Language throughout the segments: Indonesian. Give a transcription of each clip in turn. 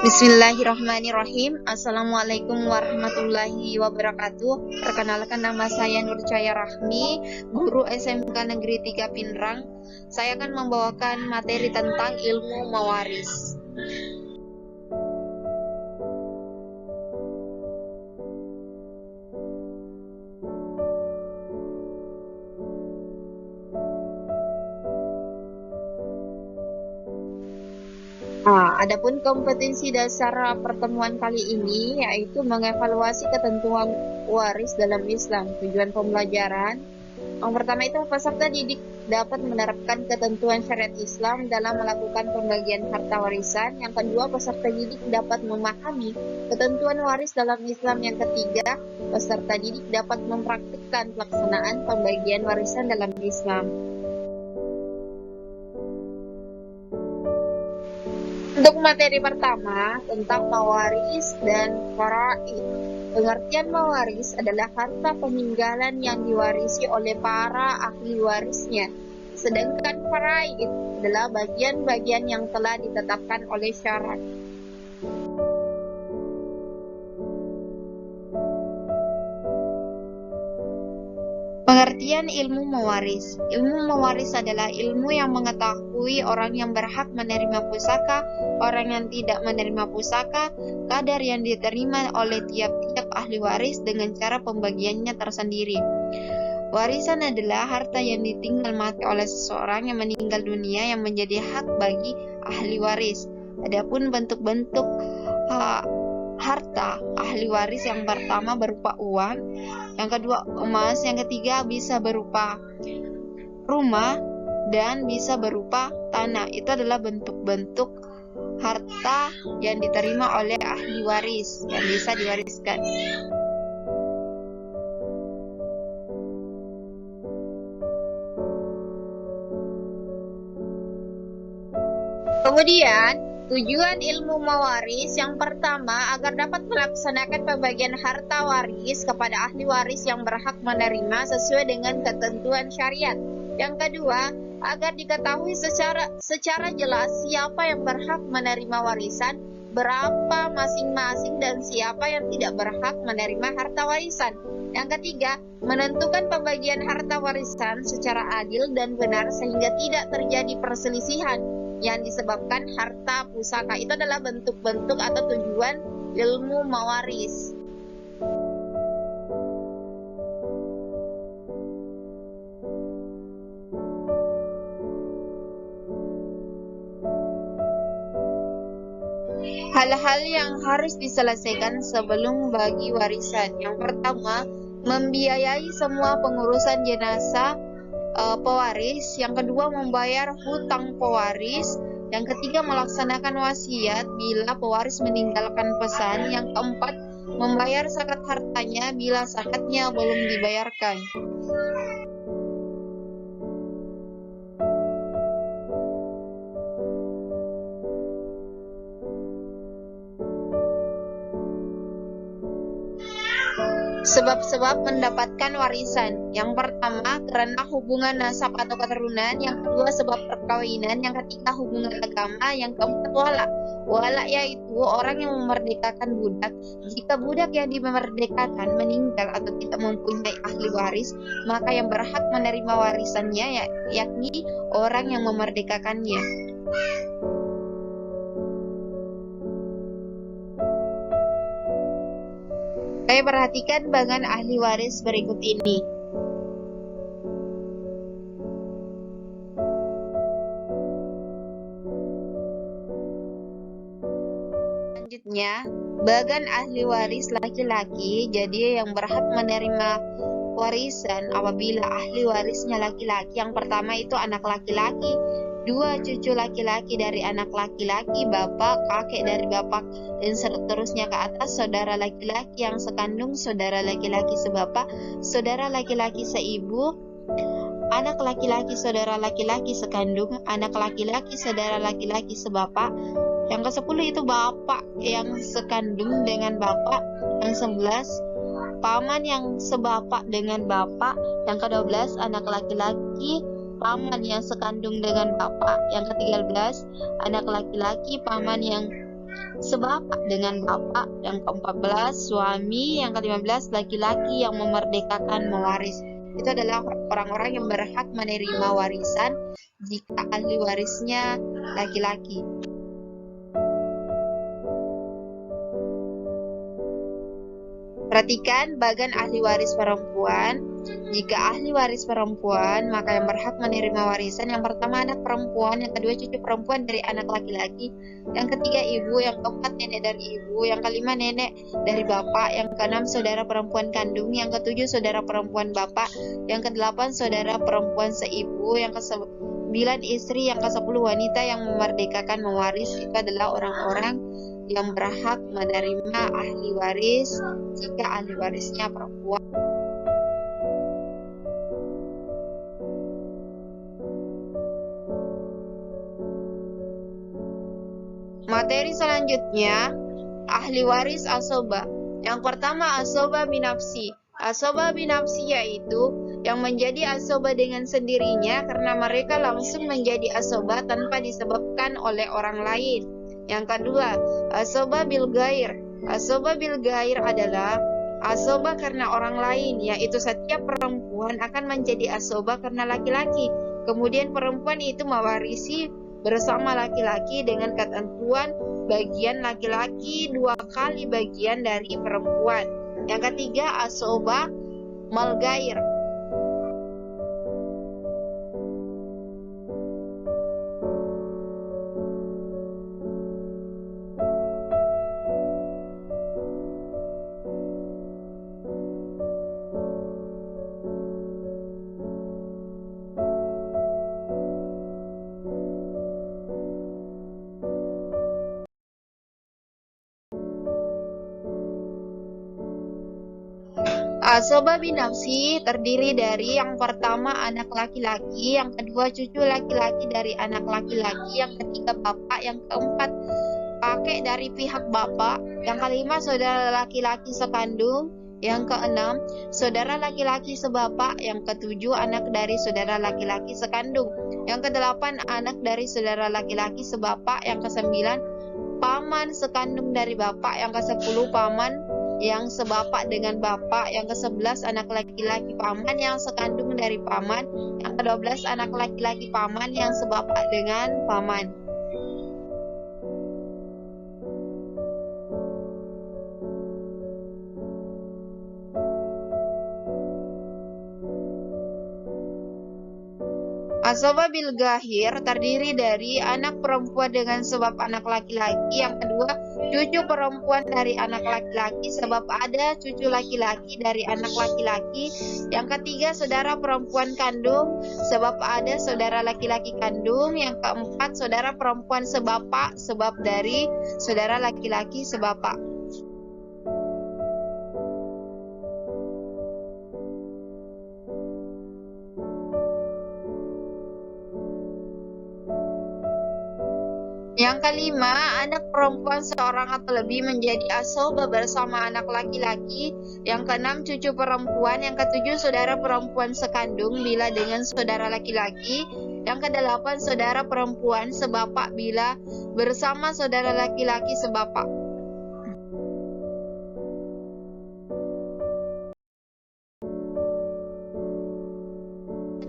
Bismillahirrahmanirrahim. Assalamualaikum warahmatullahi wabarakatuh. Perkenalkan, nama saya Nurcaya Rahmi, guru SMK Negeri 3 Pinrang. Saya akan membawakan materi tentang ilmu mawaris. Adapun kompetensi dasar pertemuan kali ini yaitu mengevaluasi ketentuan waris dalam Islam. Tujuan pembelajaran yang pertama itu peserta didik dapat menerapkan ketentuan syariat Islam dalam melakukan pembagian harta warisan. Yang kedua, peserta didik dapat memahami ketentuan waris dalam Islam. Yang ketiga, peserta didik dapat mempraktikkan pelaksanaan pembagian warisan dalam Islam. Untuk materi pertama tentang mawaris dan faraid. Pengertian mawaris adalah harta peninggalan yang diwarisi oleh para ahli warisnya. Sedangkan faraid adalah bagian-bagian yang telah ditetapkan oleh syarat. Pengertian ilmu mawaris. Ilmu mawaris adalah ilmu yang mengetahui orang yang berhak menerima pusaka, orang yang tidak menerima pusaka, kadar yang diterima oleh tiap-tiap ahli waris dengan cara pembagiannya tersendiri. Warisan adalah harta yang ditinggal mati oleh seseorang yang meninggal dunia yang menjadi hak bagi ahli waris. Adapun bentuk-bentuk harta ahli waris, yang pertama berupa uang, yang kedua emas, yang ketiga bisa berupa rumah, dan bisa berupa tanah. Itu adalah bentuk-bentuk harta yang diterima oleh ahli waris yang bisa diwariskan. Kemudian tujuan ilmu mawaris yang pertama agar dapat melaksanakan pembagian harta waris kepada ahli waris yang berhak menerima sesuai dengan ketentuan syariat. Yang kedua, agar diketahui secara jelas siapa yang berhak menerima warisan, berapa masing-masing, dan siapa yang tidak berhak menerima harta warisan. Yang ketiga, menentukan pembagian harta warisan secara adil dan benar sehingga tidak terjadi perselisihan yang disebabkan harta pusaka. Itu adalah bentuk-bentuk atau tujuan ilmu mawaris. Hal-hal yang harus diselesaikan sebelum bagi warisan. Yang pertama, membiayai semua pengurusan jenazah pewaris. Yang kedua, membayar hutang pewaris. Yang ketiga, melaksanakan wasiat bila pewaris meninggalkan pesan. Yang keempat, membayar zakat hartanya bila zakatnya belum dibayarkan. Sebab-sebab mendapatkan warisan. Yang pertama, karena hubungan nasab atau keturunan. Yang kedua, sebab perkawinan. Yang ketiga, hubungan agama. Yang keempat, wala. Wala yaitu orang yang memerdekakan budak. Jika budak yang dimerdekakan meninggal atau tidak mempunyai ahli waris, maka yang berhak menerima warisannya yakni orang yang memerdekakannya. Saya perhatikan bagian ahli waris berikut ini. Selanjutnya, bagian ahli waris laki-laki. Jadi yang berhak menerima warisan apabila ahli warisnya laki-laki. Yang pertama itu anak laki-laki, dua cucu laki-laki dari anak laki-laki, bapak, kakek dari bapak, dan seterusnya ke atas, saudara laki-laki yang sekandung, saudara laki-laki sebapak, saudara laki-laki seibu, anak laki-laki saudara laki-laki sekandung, anak laki-laki saudara laki-laki sebapak. Yang ke-10 itu bapak yang sekandung dengan bapak. Yang 11, paman yang sebapak dengan bapak. Yang ke-12, anak laki-laki paman yang sekandung dengan bapak. Yang ke-13, anak laki-laki paman yang sebapak dengan bapak. Yang ke-14 suami. Yang ke-15 laki-laki yang memerdekakan mewaris. Itu adalah orang-orang yang berhak menerima warisan jika ahli warisnya laki-laki. Perhatikan bagan ahli waris perempuan. Jika ahli waris perempuan, maka yang berhak menerima warisan yang pertama anak perempuan, yang kedua cucu perempuan dari anak laki-laki, yang ketiga ibu, yang keempat nenek dari ibu, yang kelima nenek dari bapak, yang keenam saudara perempuan kandung, yang ketujuh saudara perempuan bapak, yang kedelapan saudara perempuan seibu, yang ke-9 istri, yang ke-10 wanita yang memerdekakan mewaris. Itu adalah orang-orang yang berhak menerima ahli waris jika ahli warisnya perempuan. Materi selanjutnya, ahli waris asoba. Yang pertama asoba binafsi. Asoba binafsi yaitu yang menjadi asoba dengan sendirinya karena mereka langsung menjadi asoba tanpa disebabkan oleh orang lain. Yang kedua, asoba bil gair. Asoba bil gair adalah asoba karena orang lain, yaitu setiap perempuan akan menjadi asoba karena laki-laki. Kemudian perempuan itu mewarisi bersama laki-laki dengan ketentuan bagian laki-laki 2 kali bagian dari perempuan. Yang ketiga, asoba malgair. Asoba binafsi terdiri dari yang pertama anak laki-laki, yang kedua cucu laki-laki dari anak laki-laki, yang ketiga bapak, yang keempat kakek dari pihak bapak, yang kelima saudara laki-laki sekandung, yang keenam saudara laki-laki sebapak, yang ketujuh anak dari saudara laki-laki sekandung, yang kedelapan anak dari saudara laki-laki sebapak, yang kesembilan paman sekandung dari bapak, yang ke-10 paman yang sebapak dengan bapak, yang ke-11 anak laki-laki paman yang sekandung dari paman, yang ke-12 anak laki-laki paman yang sebapak dengan paman. Asoba bil gahir terdiri dari anak perempuan dengan sebab anak laki-laki, yang kedua cucu perempuan dari anak laki-laki sebab ada cucu laki-laki dari anak laki-laki, yang ketiga saudara perempuan kandung sebab ada saudara laki-laki kandung, yang keempat saudara perempuan sebapak sebab dari saudara laki-laki sebapak. Yang kelima, anak perempuan seorang atau lebih menjadi asoba bersama anak laki-laki. Yang keenam, cucu perempuan. Yang ketujuh, saudara perempuan sekandung bila dengan saudara laki-laki. Yang kedelapan, saudara perempuan sebapak bila bersama saudara laki-laki sebapak.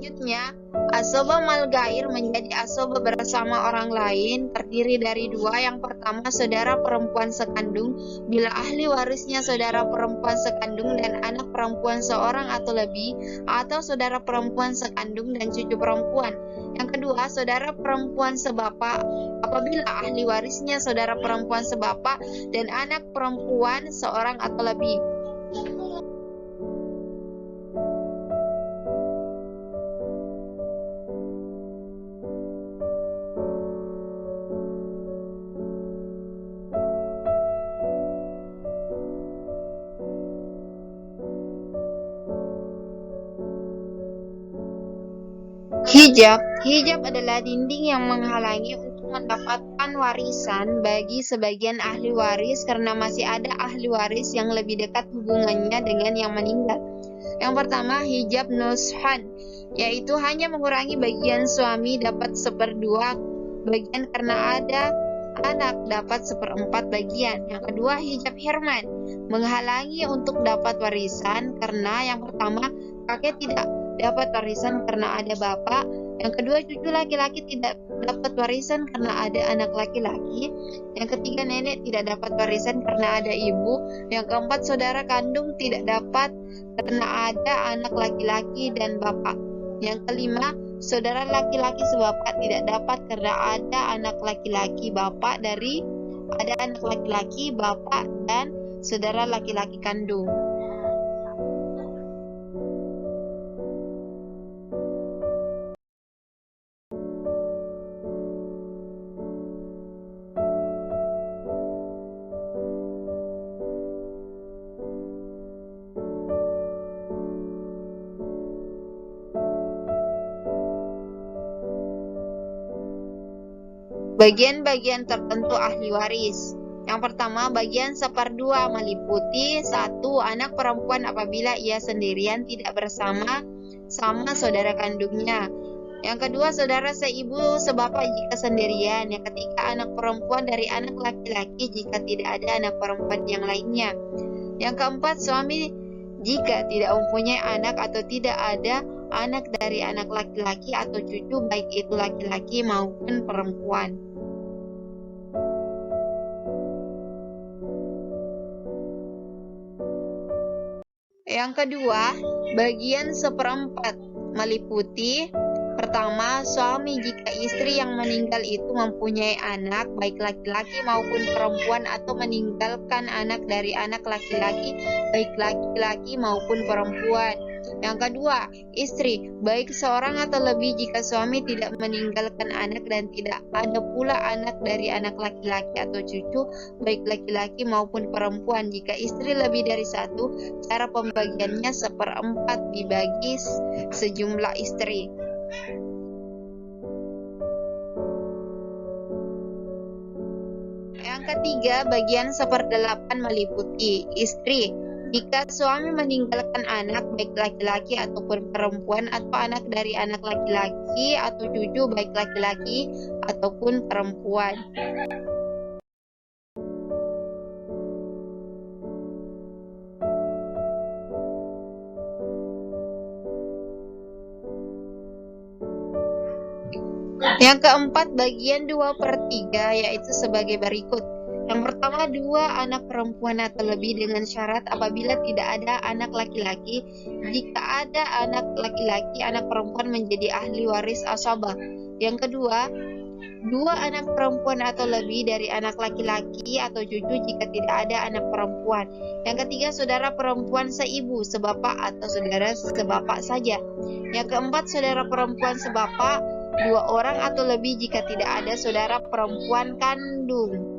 Selanjutnya, asoba malgair menjadi asoba bersama orang lain, terdiri dari dua. Yang pertama, saudara perempuan sekandung bila ahli warisnya saudara perempuan sekandung dan anak perempuan seorang atau lebih, atau saudara perempuan sekandung dan cucu perempuan. Yang kedua, saudara perempuan sebapak apabila ahli warisnya saudara perempuan sebapak dan anak perempuan seorang atau lebih. Hijab adalah dinding yang menghalangi untuk mendapatkan warisan bagi sebagian ahli waris karena masih ada ahli waris yang lebih dekat hubungannya dengan yang meninggal. Yang pertama, hijab nushan, yaitu hanya mengurangi bagian suami dapat 1/2 bagian karena ada anak dapat 1/4 bagian. Yang kedua, hijab Herman menghalangi untuk dapat warisan karena yang pertama, kakek tidak dapat warisan karena ada bapak. Yang kedua, cucu laki-laki tidak dapat warisan karena ada anak laki-laki. Yang ketiga, nenek tidak dapat warisan karena ada ibu. Yang keempat, saudara kandung tidak dapat karena ada anak laki-laki dan bapak. Yang kelima, saudara laki-laki sebapak tidak dapat karena ada anak laki-laki bapak dari ada anak laki-laki bapak dan saudara laki-laki kandung. Bagian-bagian tertentu ahli waris. Yang pertama, bagian 1/2 meliputi 1. Anak perempuan apabila ia sendirian tidak bersama saudara kandungnya. Yang kedua, saudara seibu sebapak jika sendirian. Yang ketiga, anak perempuan dari anak laki-laki jika tidak ada anak perempuan yang lainnya. Yang keempat, suami jika tidak mempunyai anak atau tidak ada anak dari anak laki-laki atau cucu baik itu laki-laki maupun perempuan. Yang kedua, bagian 1/4 meliputi pertama, suami jika istri yang meninggal itu mempunyai anak baik laki-laki maupun perempuan atau meninggalkan anak dari anak laki-laki baik laki-laki maupun perempuan. Yang kedua, istri baik seorang atau lebih jika suami tidak meninggalkan anak dan tidak ada pula anak dari anak laki-laki atau cucu baik laki-laki maupun perempuan. Jika istri lebih dari satu, cara pembagiannya 1/4 dibagi sejumlah istri. Yang ketiga, bagian 1/8 meliputi istri jika suami meninggalkan anak baik laki-laki ataupun perempuan atau anak dari anak laki-laki atau cucu baik laki-laki ataupun perempuan. Yang keempat, bagian 2/3 yaitu sebagai berikut. Yang pertama, 2 anak perempuan atau lebih dengan syarat apabila tidak ada anak laki-laki. Jika ada anak laki-laki, anak perempuan menjadi ahli waris asabah. Yang kedua, 2 anak perempuan atau lebih dari anak laki-laki atau cucu jika tidak ada anak perempuan. Yang ketiga, saudara perempuan seibu, sebapak atau saudara sebapak saja. Yang keempat, saudara perempuan sebapak 2 orang atau lebih jika tidak ada saudara perempuan kandung.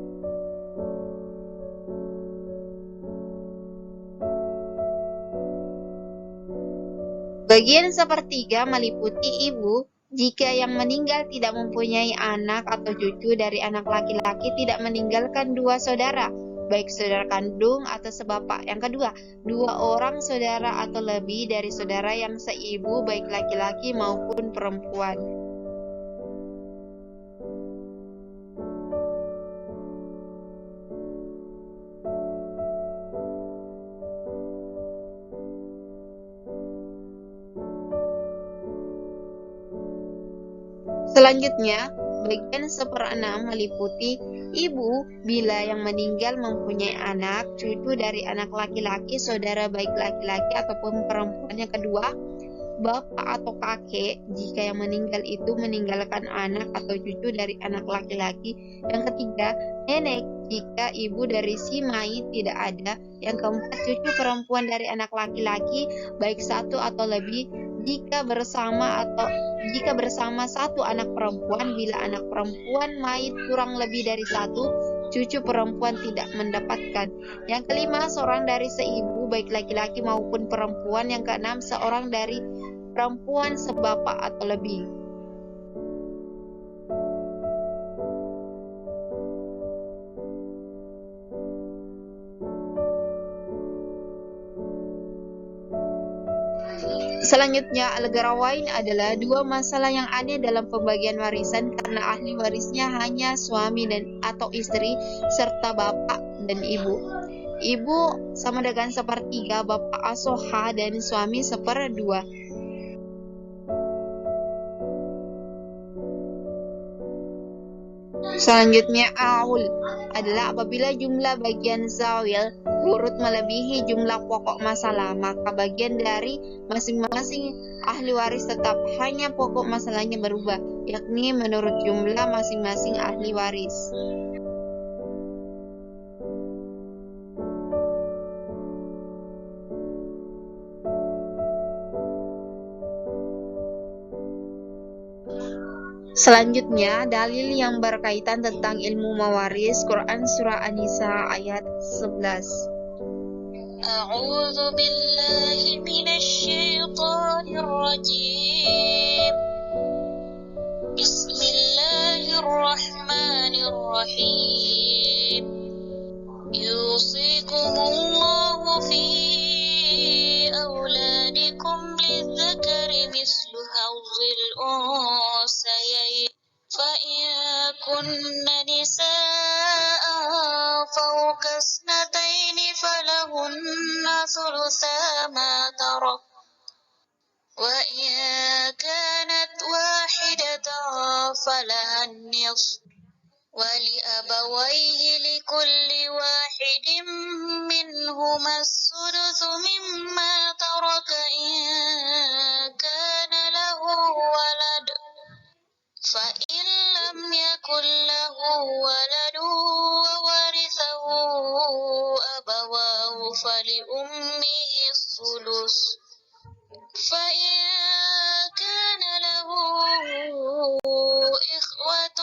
Bagian 1/3 meliputi ibu jika yang meninggal tidak mempunyai anak atau cucu dari anak laki-laki tidak meninggalkan 2 saudara, baik saudara kandung atau sebapak. Yang kedua, 2 orang saudara atau lebih dari saudara yang seibu baik laki-laki maupun perempuan. Selanjutnya, bagian 1/6 meliputi ibu bila yang meninggal mempunyai anak, cucu dari anak laki-laki, saudara baik laki-laki ataupun perempuan. Yang kedua, bapak atau kakek jika yang meninggal itu meninggalkan anak atau cucu dari anak laki-laki. Yang ketiga, nenek jika ibu dari si mayit tidak ada. Yang keempat, cucu perempuan dari anak laki-laki baik satu atau lebih jika bersama satu anak perempuan. Bila anak perempuan mayit kurang lebih dari satu, cucu perempuan tidak mendapatkan. Yang kelima, seorang dari seibu baik laki-laki maupun perempuan. Yang keenam, seorang dari perempuan sebapak atau lebih. Selanjutnya, al-Gharawain adalah dua masalah yang aneh dalam pembagian warisan karena ahli warisnya hanya suami dan atau istri serta bapak dan ibu. Ibu sama dengan sepertiga, bapak asoha dan suami seperdua. Selanjutnya, aul adalah apabila jumlah bagian zawil urut melebihi jumlah pokok masalah, maka bagian dari masing-masing ahli waris tetap, hanya pokok masalahnya berubah, yakni menurut jumlah masing-masing ahli waris. Selanjutnya, dalil yang berkaitan tentang ilmu mawaris, Quran Surah An-Nisa ayat 11. A'udzu billahi minasyaitonir rajim. Bismillahirrahmanirrahim. Yusikumullahu fi auladikum lidzakari mislu hawzil unsayayn. فإن كن نساء فوق اثنتين فلهن ثلثا ما ترك وإن كانت واحدة فلها النصف ولأبويه لكل واحد منهما السدس مما ترك إن كان له ولد فإن لم يكن له ولد وورثه أبواه فلأمه الثلث فإن كان له إخوة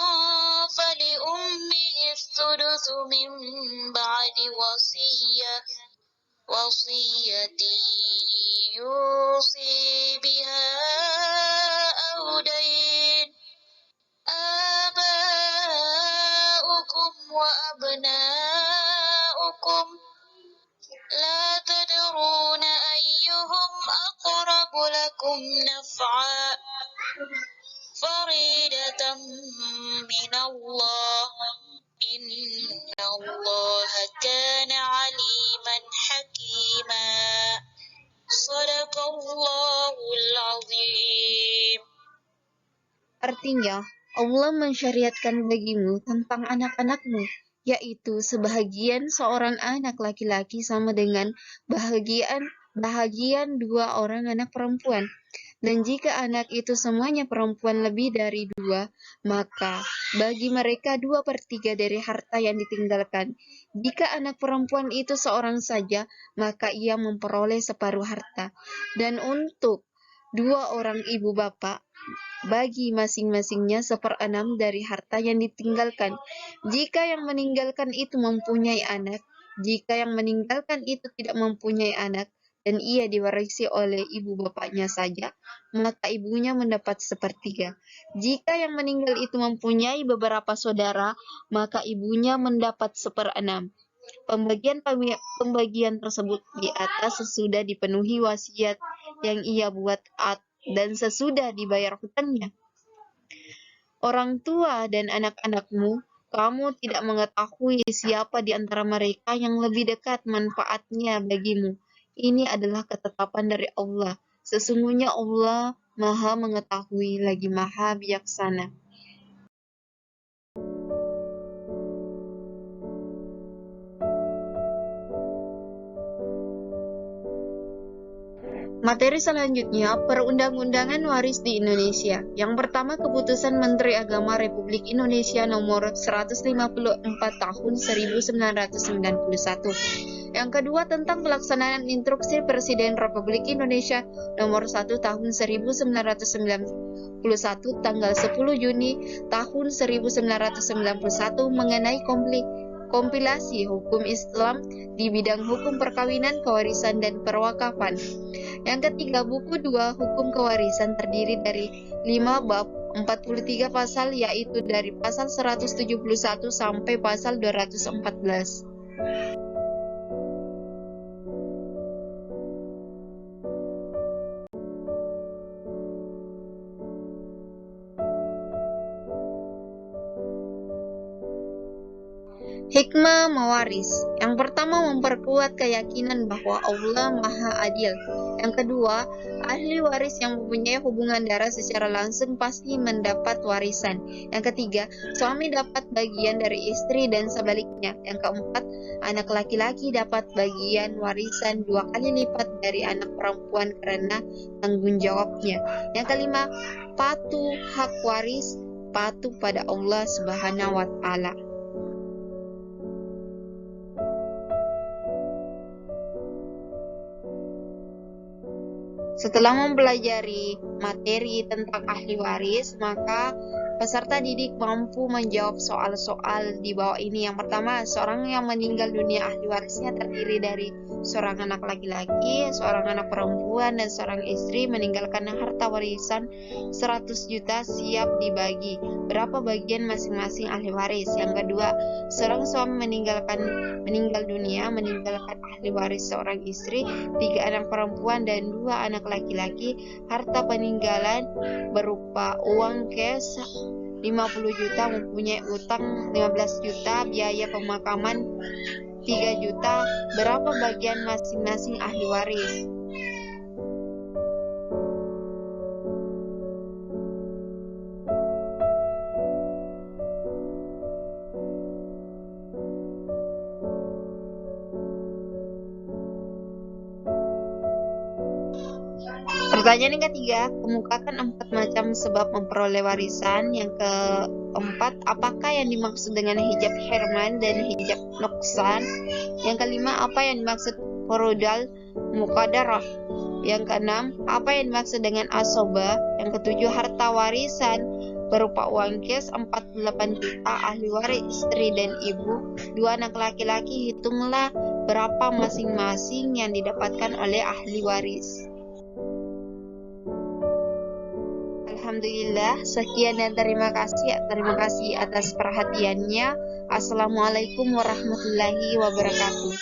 فلأمه الثلث من بعد وصية يوصي بها أو دين. آباؤكم وأبناؤكم لا تدرون أيهم أقرب لكم نفعا فريدة من الله إن الله كان عليما حكيما صدق الله العظيم. Artinya, Allah mensyariatkan bagimu tentang anak-anakmu, yaitu sebahagian seorang anak laki-laki sama dengan bahagian dua orang anak perempuan. Dan jika anak itu semuanya perempuan lebih dari dua, maka bagi mereka 2/3 dari harta yang ditinggalkan. Jika anak perempuan itu seorang saja, maka ia memperoleh separuh harta. Dan untuk dua orang ibu bapak, bagi masing-masingnya 1/6 dari harta yang ditinggalkan. Jika yang meninggalkan itu mempunyai anak, jika yang meninggalkan itu tidak mempunyai anak, dan ia diwarisi oleh ibu bapaknya saja, maka ibunya mendapat 1/3. Jika yang meninggal itu mempunyai beberapa saudara, maka ibunya mendapat 1/6. Pembagian tersebut di atas sesudah dipenuhi wasiat yang ia buat dan sesudah dibayar hutangnya. Orang tua dan anak-anakmu, kamu tidak mengetahui siapa di antara mereka yang lebih dekat manfaatnya bagimu. Ini adalah ketetapan dari Allah. Sesungguhnya Allah Maha Mengetahui lagi Maha Bijaksana. Materi selanjutnya, perundang-undangan waris di Indonesia. Yang pertama, Keputusan Menteri Agama Republik Indonesia nomor 154 tahun 1991. Yang kedua, tentang pelaksanaan instruksi Presiden Republik Indonesia nomor 1 tahun 1991 tanggal 10 Juni tahun 1991 mengenai kompilasi hukum Islam di bidang hukum perkawinan, kewarisan, dan perwakafan. Yang ketiga, buku 2 hukum kewarisan terdiri dari 5 bab, 43 pasal, yaitu dari pasal 171 sampai pasal 214. Hikmah mewaris. Yang pertama, memperkuat keyakinan bahwa Allah Maha Adil. Yang kedua, ahli waris yang mempunyai hubungan darah secara langsung pasti mendapat warisan. Yang ketiga, suami dapat bagian dari istri dan sebaliknya. Yang keempat, anak laki-laki dapat bagian warisan 2 kali lipat dari anak perempuan karena tanggung jawabnya. Yang kelima, patuh hak waris, patuh pada Allah Subhanahu wa Ta'ala. Setelah mempelajari materi tentang ahli waris, maka peserta didik mampu menjawab soal-soal di bawah ini. Yang pertama, seorang yang meninggal dunia, ahli warisnya terdiri dari seorang anak laki-laki, seorang anak perempuan, dan seorang istri, meninggalkan harta warisan 100 juta siap dibagi. Berapa bagian masing-masing ahli waris? Yang kedua, seorang suami meninggal dunia, meninggalkan ahli waris seorang istri, 3 anak perempuan, dan 2 anak laki-laki. Harta peninggalan berupa uang cash 50 juta, mempunyai utang 15 juta, biaya pemakaman 3 juta. Berapa bagian masing-masing ahli waris? Pertanyaan yang ketiga, kemukakan 4 macam sebab memperoleh warisan. Yang keempat, apakah yang dimaksud dengan hijab hirman dan hijab nuksan? Yang kelima, apa yang dimaksud furudal muqaddarah? Yang keenam, apa yang dimaksud dengan asobah? Yang ketujuh, harta warisan berupa uang cash 48 juta, ahli waris istri dan ibu, 2 anak laki-laki. Hitunglah berapa masing-masing yang didapatkan oleh ahli waris. Alhamdulillah, sekian dan terima kasih atas perhatiannya. Assalamualaikum warahmatullahi wabarakatuh.